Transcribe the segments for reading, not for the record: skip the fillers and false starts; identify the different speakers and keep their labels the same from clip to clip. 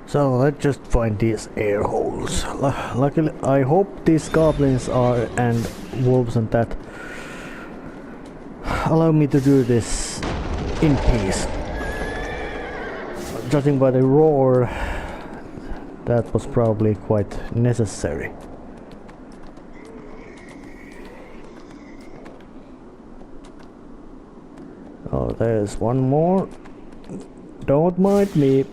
Speaker 1: So let's just find these air holes. Luckily, I hope these goblins are and wolves and that allow me to do this in peace. Judging by the roar, that was probably quite necessary. Oh, there's one more. Don't mind me.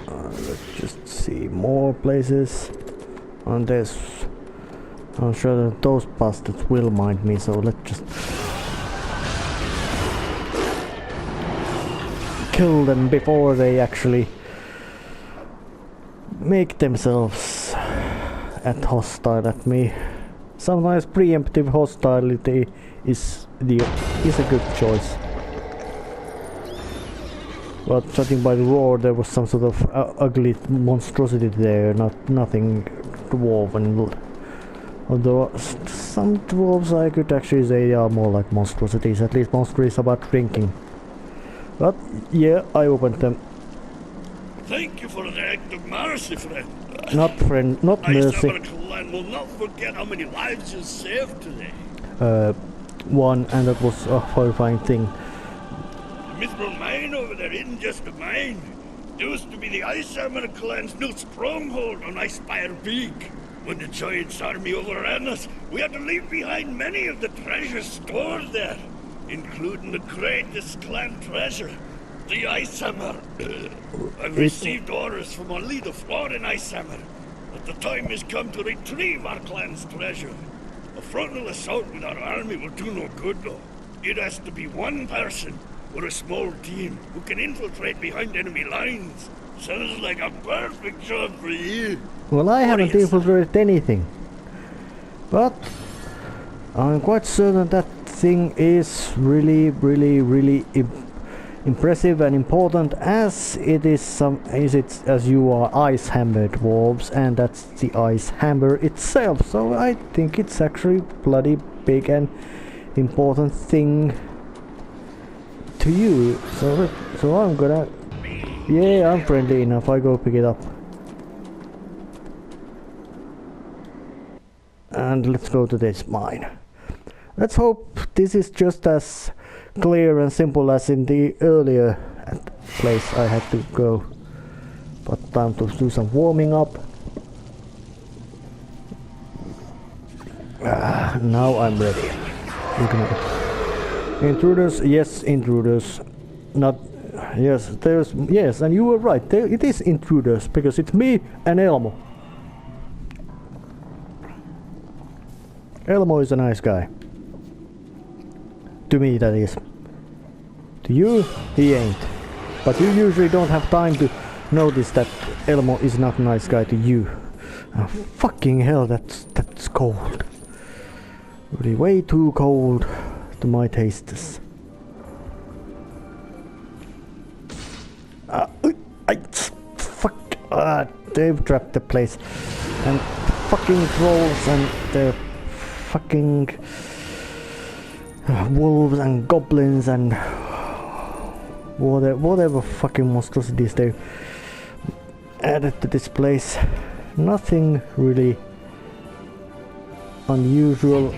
Speaker 1: Let's just see more places. And there's... I'm sure that those bastards will mind me, so let's just... kill them before they actually... make themselves hostile at me. Sometimes preemptive hostility is a good choice. But judging by the roar, there was some sort of ugly monstrosity there, nothing dwarven. Although some dwarves I could actually say are more like monstrosities, at least monsters about drinking. But yeah, I opened them.
Speaker 2: Thank you for an act of mercy, friend.
Speaker 1: Not friend, not mercy.
Speaker 2: I will not forget how many lives you saved today.
Speaker 1: One, and that was a horrifying thing.
Speaker 2: The miserable mine over there isn't just a mine. It used to be the Ice Hammer clan's new stronghold on Icefire Peak. When the Giants' army overran us, we had to leave behind many of the treasures stored there, including the greatest clan treasure, the Ice Hammer. I've received orders from our leader, Florin Ice Hammer, that the time has come to retrieve our clan's treasure. A frontal assault with our army will do no good, though. It has to be one person or a small team who can infiltrate behind enemy lines. Sounds like a perfect job for you.
Speaker 1: Well, I haven't infiltrated anything. But I'm quite certain that thing is really impressive and important, as it is as you are ice hammer dwarves, and that's the ice hammer itself. So I think it's actually bloody big and important thing to you. So I'm gonna... yeah, I'm friendly enough. I go pick it up. And let's go to this mine. Let's hope this is just as clear and simple as in the earlier place I had to go. But time to do some warming up. Now I'm ready. Intruders, yes, intruders. Not... yes, there's... yes, and you were right. It is intruders, because it's me and Elmo. Elmo is a nice guy. To me, that is. To you, he ain't. But you usually don't have time to notice that Elmo is not a nice guy to you. Fucking hell, that's cold. Really way too cold to my tastes. Fuck. They've trapped the place. And fucking trolls and their fucking wolves and goblins and whatever fucking monstrosities they added to this place. Nothing really unusual.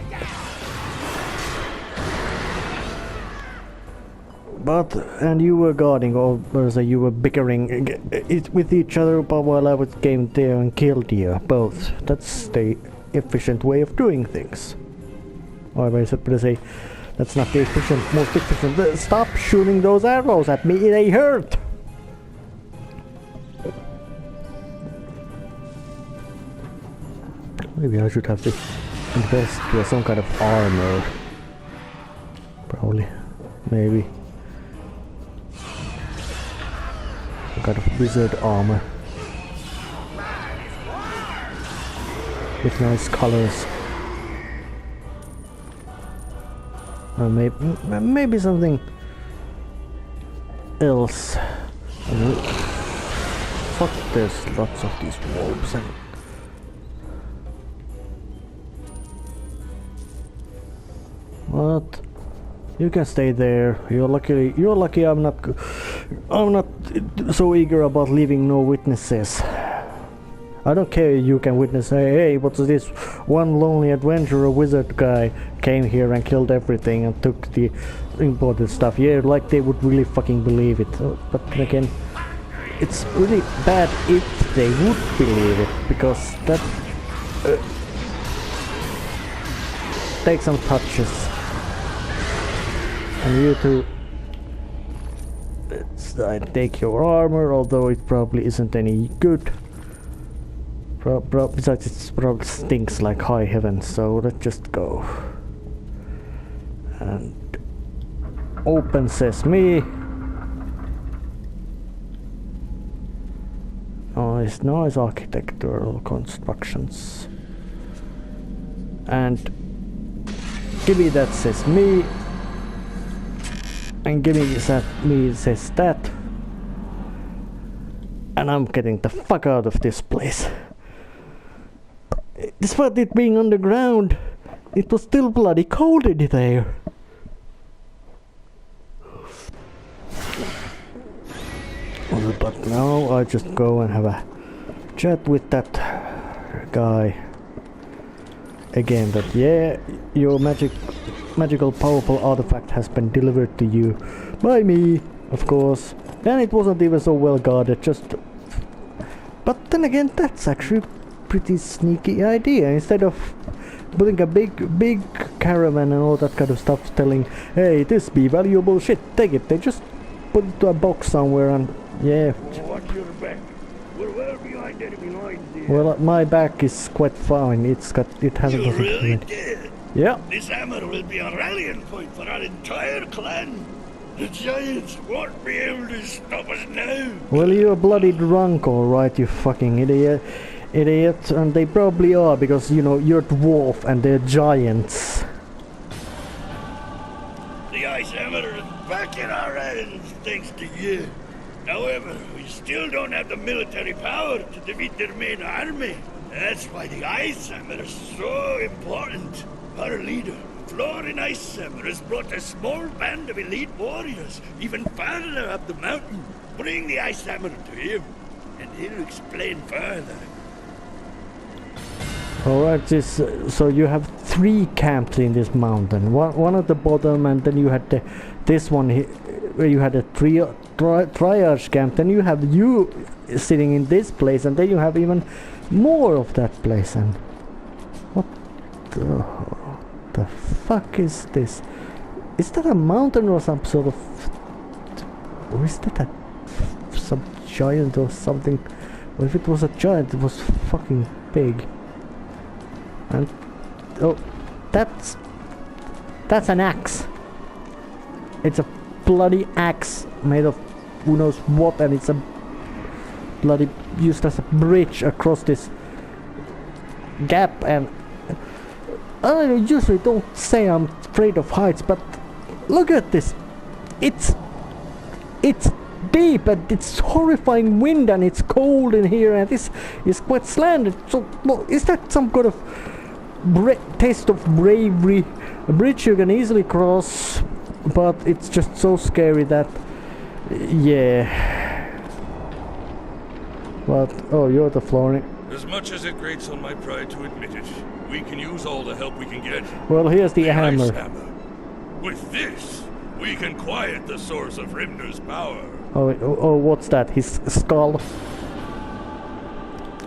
Speaker 1: But, and you were guarding, or you were bickering with each other while I was came there and killed you both. That's the efficient way of doing things. Or I should say, that's not the most efficient. Stop shooting those arrows at me, they hurt! Maybe I should have to invest in some kind of armor. Probably. Maybe. Some kind of wizard armor. With nice colors. Or maybe something else. Fuck, there's lots of these wolves and... what? You can stay there. You're lucky. You're lucky. I'm not so eager about leaving no witnesses. I don't care. You can witness. Hey, what's this? One lonely adventurer wizard guy came here and killed everything and took the important stuff. Yeah, like they would really fucking believe it. But then again, it's really bad if they would believe it, because that takes some touches. And you two, I take your armor, although it probably isn't any good. Besides, it probably stinks like high heaven, so let's just go. And open sesame. Nice architectural constructions. And give me that sesame. And give me says that. And I'm getting the fuck out of this place. Despite it being underground, it was still bloody cold in there. But now I just go and have a chat with that guy again. That yeah, your magical powerful artifact has been delivered to you by me, of course. And it wasn't even so well guarded. But then again, that's actually pretty sneaky idea. Instead of putting a big caravan and all that kind of stuff, telling, hey, this be valuable shit, take it, they just put it to a box somewhere and yeah.
Speaker 2: Watch your back. We're well behind enemy lines here.
Speaker 1: Well, my back is quite fine. It hasn't.
Speaker 2: You really did?
Speaker 1: Yeah.
Speaker 2: This hammer will be a rallying point for our entire clan. The giants won't be able to stop us now.
Speaker 1: Well, you're bloody drunk, alright, you fucking idiot. And they probably are, because, you know, you're dwarf and they're giants.
Speaker 2: The ice hammer is back in our hands, thanks to you. However, we still don't have the military power to defeat their main army. That's why the ice hammer is so important. Our leader, Florin Ice Hammer, has brought a small band of elite warriors even farther up the mountain. Bring the ice hammer to him, and he'll explain further.
Speaker 1: Alright, so you have 3 camps in this mountain. One at the bottom, and then you had this one here, where you had a triage camp. Then you have you sitting in this place, and then you have even more of that place. And what the fuck is this? Is that a mountain or some sort of, or is that some giant or something? Well, if it was a giant, it was fucking big. And oh, that's an axe. It's a bloody axe made of who knows what, and it's a bloody used as a bridge across this gap. And I usually don't say I'm afraid of heights, but look at this. It's deep, and it's horrifying wind, and it's cold in here, and this is quite slanted. So, well, is that some kind of taste of bravery? A bridge you can easily cross, but it's just so scary that, yeah. But oh, you're the Florin.
Speaker 3: As much as it grates on my pride to admit it, we can use all the help we can get.
Speaker 1: Well, here's the hammer.
Speaker 3: Ice hammer. With this, we can quiet the source of Rimner's power.
Speaker 1: Oh, what's that? His skull?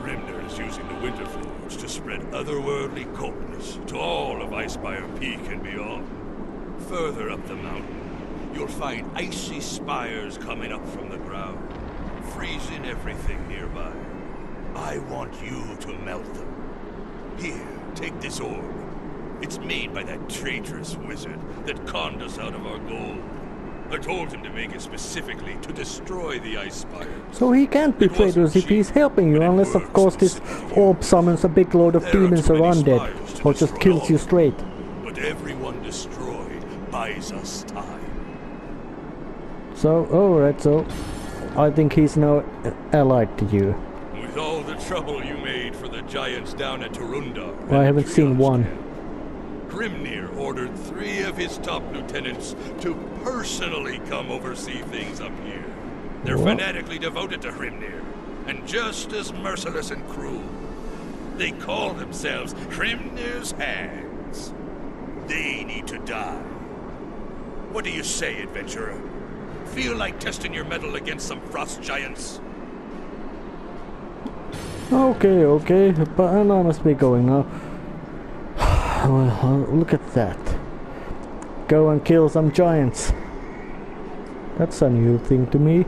Speaker 3: Rimner is using the Winter Forge to spread otherworldly coldness to all of Icespire Peak and beyond. Further up the mountain, you'll find icy spires coming up from the ground, freezing everything nearby. I want you to melt them. Here, take this orb. It's made by that traitorous wizard that conned us out of our gold. I told him to make it specifically to destroy the Ice Spire.
Speaker 1: So he can't be traitorous if he's helping you, unless of course this orb summons a big load of demons or undead, or just kills you straight.
Speaker 3: But everyone destroyed buys us time.
Speaker 1: So, alright, so I think he's now allied to you.
Speaker 3: With all the trouble you made for the giants down at Turunda.
Speaker 1: Well, I haven't seen one.
Speaker 3: Grimnir ordered 3 of his top lieutenants to personally come oversee things up here. They're
Speaker 1: What?
Speaker 3: fanatically devoted to Grimnir, and just as merciless and cruel. They call themselves Grimnir's Hands. They need to die. What do you say, adventurer? Feel like testing your mettle against some frost giants?
Speaker 1: Okay, okay, but I must be going now. Well, look at that. Go and kill some giants. That's a new thing to me.